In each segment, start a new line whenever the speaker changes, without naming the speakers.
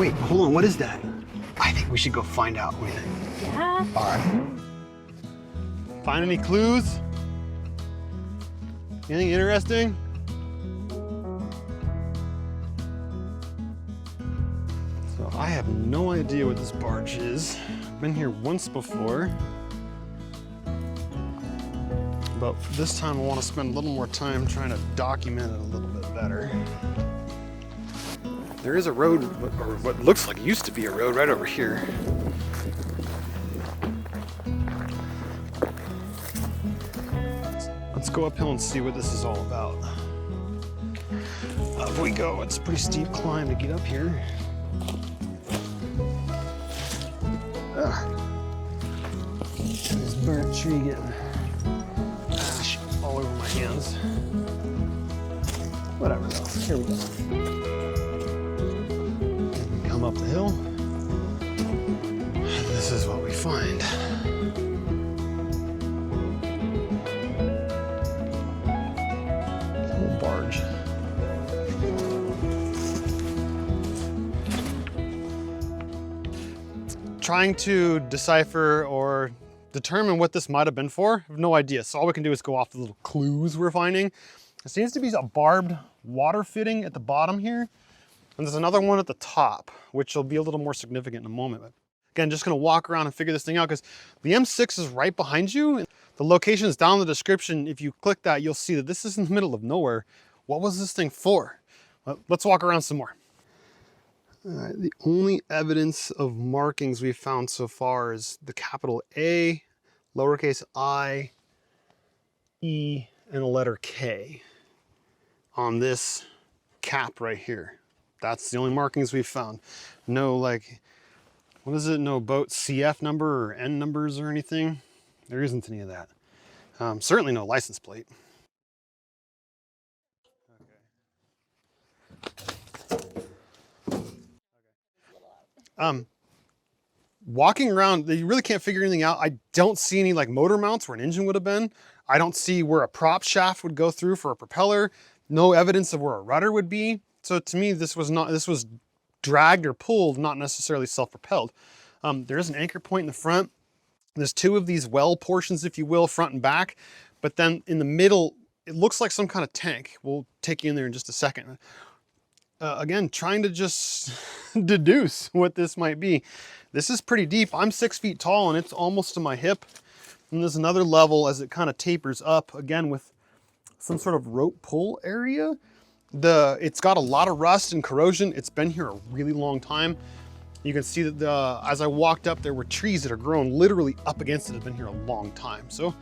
Wait, hold on, what is that? I think we should go find out. What do you think?
Yeah.
All right. Find any clues? Anything interesting? So I have no idea what this barge is. I've been here once before. But this time I want to spend a little more time trying to document it a little bit better. There is a road, or what looks like it used to be a road right over here. Let's go uphill and see what this is all about. Up we go. It's a pretty steep climb to get up here. This burnt tree getting ash all over my hands. Whatever though, here we go. Come up the hill. And this is what we find. Little barge. Trying to decipher or determine what this might have been for, I have no idea. So all we can do is go off the little clues we're finding. There seems to be a barbed water fitting at the bottom here. And there's another one at the top, which will be a little more significant in a moment. But again, just gonna walk around and figure this thing out because the M6 is right behind you. The location is down in the description. If you click that, you'll see that this is in the middle of nowhere. What was this thing for? Well, let's walk around some more. The only evidence of markings we've found so far is the capital A, lowercase I, E, and a letter K on this cap right here. That's the only markings we've found. No, like, what is it? No boat CF number or N numbers or anything. There isn't any of that. Certainly no license plate. Walking around, you really can't figure anything out. I don't see any like motor mounts where an engine would have been. I don't see where a prop shaft would go through for a propeller. No evidence of where a rudder would be. So to me, this was dragged or pulled, not necessarily self-propelled. There is an anchor point in the front. There's two of these well portions, if you will, front and back. But then in the middle, it looks like some kind of tank. We'll take you in there in just a second. Again, trying to just deduce what this might be. This is pretty deep. I'm 6 feet tall and it's almost to my hip. And there's another level as it kind of tapers up, again with some sort of rope pull area. It's got a lot of rust and corrosion. It's been here a really long time. You can see that as I walked up, there were trees that are grown literally up against it. It's been here a long time. So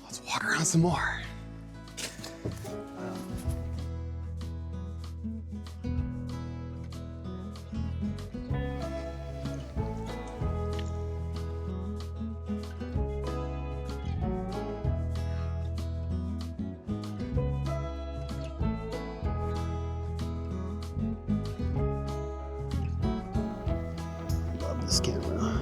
let's walk around some more. This camera.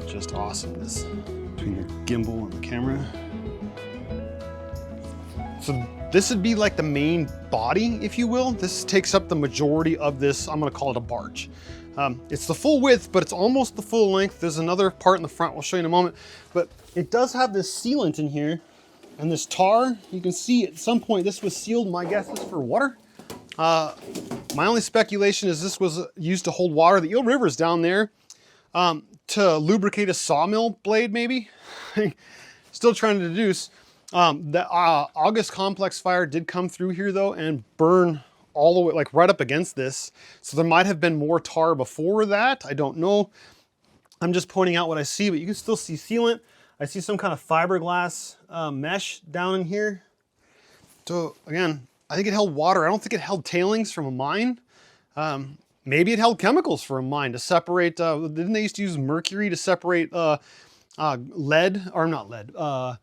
Just awesomeness between your gimbal and the camera. So this would be like the main body, if you will. This takes up the majority of this. I'm gonna call it a barge. It's the full width, but it's almost the full length. There's another part in the front we'll show you in a moment, but it does have this sealant in here. And this tar, you can see at some point this was sealed. My guess is for water. My only speculation is this was used to hold water. The Eel River is down there to lubricate a sawmill blade, maybe. Still trying to deduce. The August complex fire did come through here though and burn all the way, like right up against this. So there might have been more tar before that. I don't know. I'm just pointing out what I see, but you can still see sealant. I see some kind of fiberglass mesh down in here. So again, I think it held water. I don't think it held tailings from a mine. Maybe it held chemicals for a mine to separate, didn't they used to use mercury to separate lead, or not lead,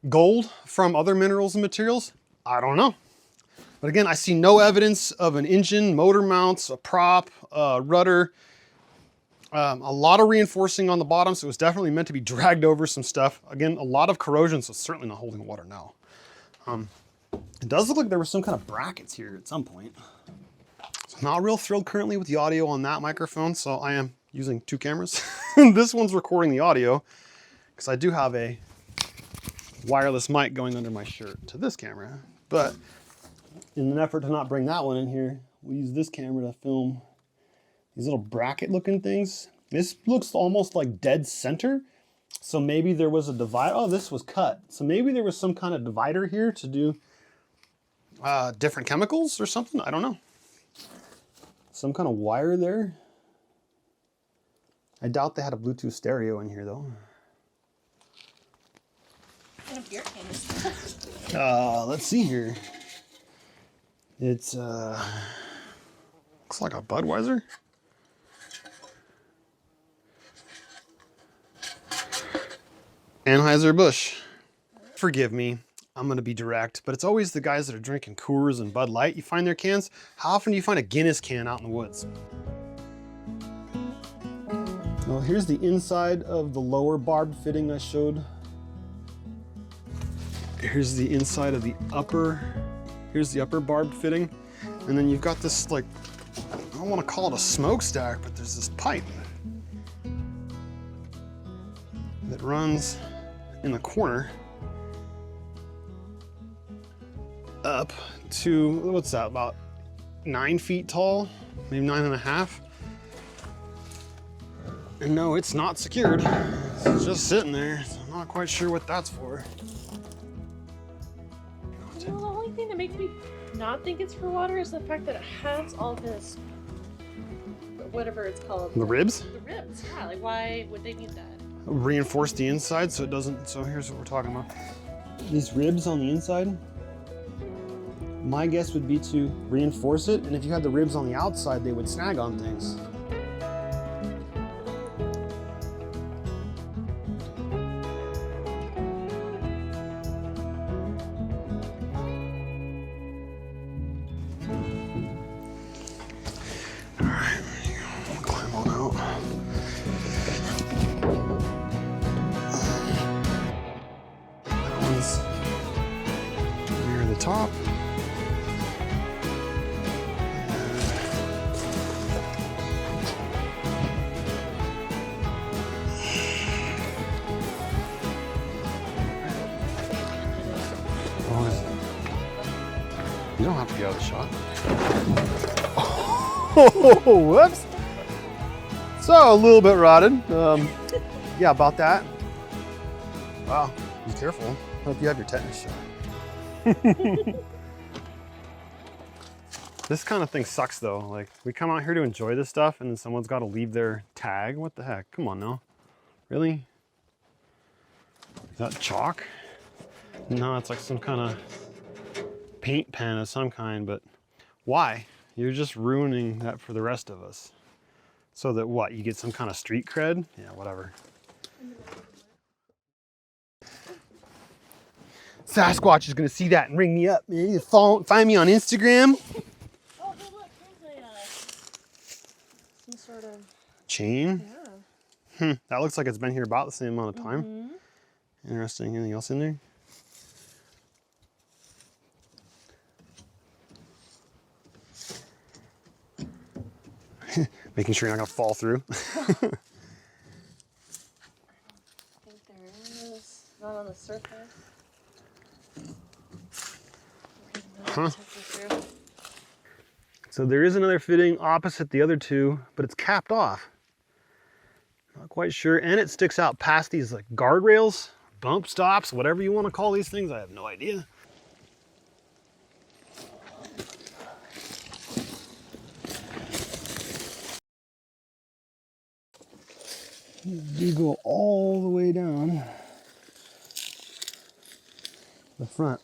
gold from other minerals and materials? I don't know. But again, I see no evidence of an engine, motor mounts, a prop, rudder. A lot of reinforcing on the bottom, so it was definitely meant to be dragged over some stuff. Again, a lot of corrosion, so it's certainly not holding water now. It does look like there were some kind of brackets here at some point. So I'm not real thrilled currently with the audio on that microphone, so I am using 2 cameras. This one's recording the audio because I do have a wireless mic going under my shirt to this camera. But in an effort to not bring that one in here, we use this camera to film these little bracket looking things. This looks almost like dead center. So maybe there was a divide. Oh, this was cut. So maybe there was some kind of divider here to do different chemicals or something. I don't know. Some kind of wire there. I doubt they had a Bluetooth stereo in here though.
What kind of beer can is that?
Let's see here. It's looks like a Budweiser. Anheuser-Busch. Forgive me, I'm gonna be direct, but it's always the guys that are drinking Coors and Bud Light. You find their cans. How often do you find a Guinness can out in the woods? Well, here's the inside of the lower barbed fitting I showed. Here's the inside of the upper. Here's the upper barbed fitting. And then you've got this, like, I don't want to call it a smokestack, but there's this pipe that runs in the corner up to, what's that, about 9 feet tall, maybe 9.5. And no, it's not secured. It's just sitting there. So I'm not quite sure what that's for.
You know, the only thing that makes me not think it's for water is the fact that it has all this, whatever it's called.
The ribs?
The ribs, yeah. Like, why would they need that?
Reinforce the inside so it doesn't, so here's what we're talking about. These ribs on the inside, my guess would be to reinforce it, and if you had the ribs on the outside, they would snag on things. All right, we'll climb on out. That one's near the top. You don't have to get out of the shot. Oh, whoops. So a little bit rotted. Yeah, about that. Wow, be careful. Hope you have your tetanus shot. This kind of thing sucks though. Like, we come out here to enjoy this stuff and then someone's got to leave their tag. What the heck? Come on now. Really? Is that chalk? No, it's like some kind of paint pen of some kind, but why? You're just ruining that for the rest of us. So that what, you get some kind of street cred? Yeah, whatever. Sasquatch is gonna see that and ring me up. Man, find me on Instagram.
Oh, hey, look, here's some sort of
Chain?
yeah.
That looks like it's been here about the same amount of time. Interesting. Anything else in there? Making sure you're not gonna fall through.
I think there is. Not on the surface.
Huh. So there is another fitting opposite the other two, but it's capped off. Not quite sure, and it sticks out past these like guardrails, bump stops, whatever you want to call these things. I have no idea. You go all the way down the front.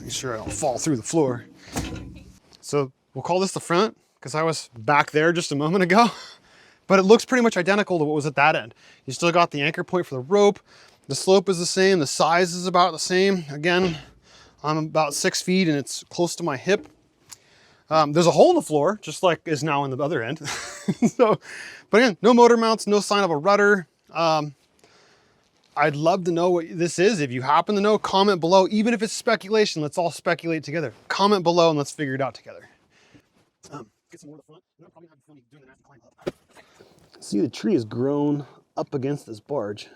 Make sure I don't fall through the floor. So we'll call this the front because I was back there just a moment ago, but it looks pretty much identical to what was at that end. You still got the anchor point for the rope. The slope is the same. The size is about the same. Again, I'm about 6 feet and it's close to my hip. There's a hole in the floor, just like is now in the other end. So, but again, no motor mounts, no sign of a rudder. I'd love to know what this is. If you happen to know, comment below. Even if it's speculation, let's all speculate together. Comment below and let's figure it out together. Get some more to the front. I'll probably have fun doing the natural climb up. See, the tree has grown up against this barge.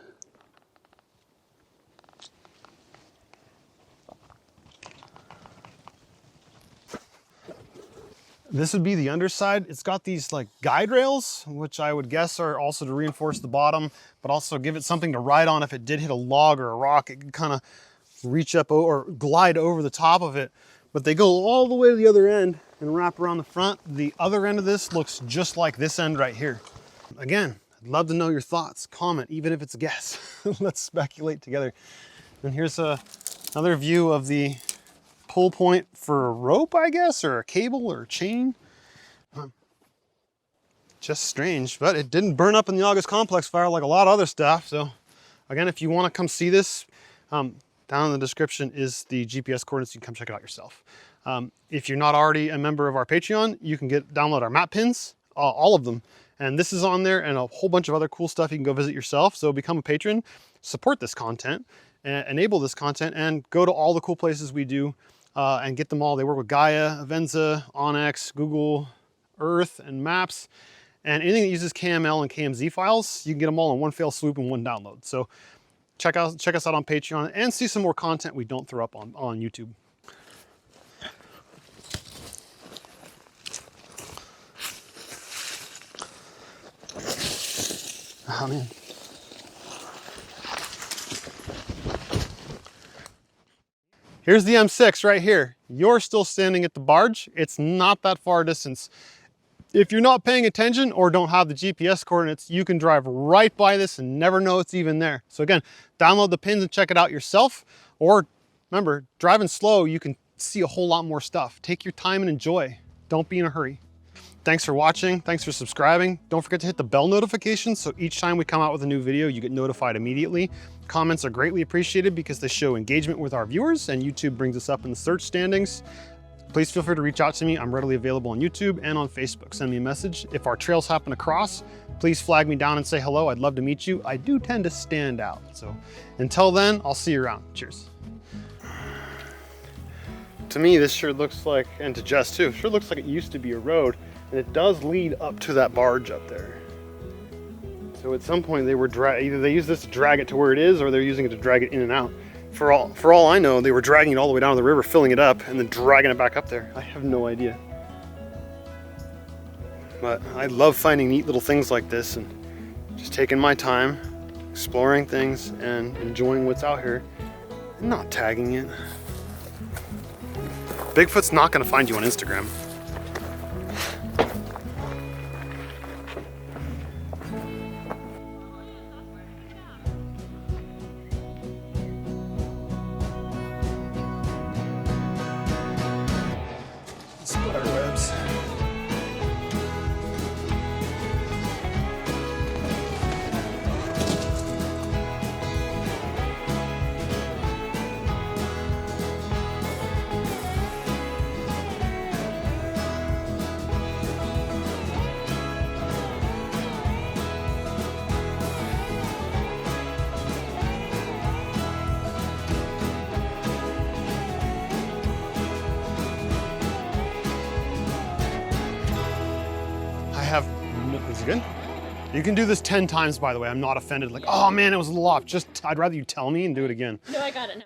This would be the underside. It's got these like guide rails, which I would guess are also to reinforce the bottom, but also give it something to ride on. If it did hit a log or a rock, it could kind of reach up or glide over the top of it. But they go all the way to the other end and wrap around the front. The other end of this looks just like this end right here. Again, I'd love to know your thoughts. Comment, even if it's a guess. Let's speculate together. And here's another view of the pull point for a rope, I guess, or a cable or a chain. Just strange, but it didn't burn up in the August complex fire like a lot of other stuff. So again, if you want to come see this, down in the description is the GPS coordinates. You can come check it out yourself. If you're not already a member of our Patreon, you can download our map pins, all of them. And this is on there and a whole bunch of other cool stuff you can go visit yourself. So become a patron, support this content, enable this content, and go to all the cool places we do and get them all. They work with Gaia, Avenza, Onyx, Google Earth, and Maps. And anything that uses KML and KMZ files, you can get them all in one fell swoop and one download. So check us out on Patreon and see some more content we don't throw up on YouTube. Oh man. Here's the M6 right here. You're still standing at the barge. It's not that far distance. If you're not paying attention or don't have the GPS coordinates, you can drive right by this and never know it's even there. So again, download the pins and check it out yourself. Or remember, driving slow, you can see a whole lot more stuff. Take your time and enjoy. Don't be in a hurry. Thanks for watching. Thanks for subscribing. Don't forget to hit the bell notification so each time we come out with a new video, you get notified immediately. Comments are greatly appreciated because they show engagement with our viewers and YouTube brings us up in the search standings. Please feel free to reach out to me. I'm readily available on YouTube and on Facebook. Send me a message. If our trails happen to cross, please flag me down and say hello. I'd love to meet you. I do tend to stand out. So until then, I'll see you around. Cheers. To me, this sure looks like, and to Jess too, sure looks like it used to be a road. And it does lead up to that barge up there. So at some point they were either they use this to drag it to where it is or they're using it to drag it in and out. For all I know, they were dragging it all the way down to the river, filling it up, and then dragging it back up there. I have no idea. But I love finding neat little things like this and just taking my time, exploring things, and enjoying what's out here, and not tagging it. Bigfoot's not gonna find you on Instagram. Spider webs. Is it good? You can do this 10 times, by the way. I'm not offended. Like, oh man, it was a little off. Just, I'd rather you tell me and do it again.
No, I got it now.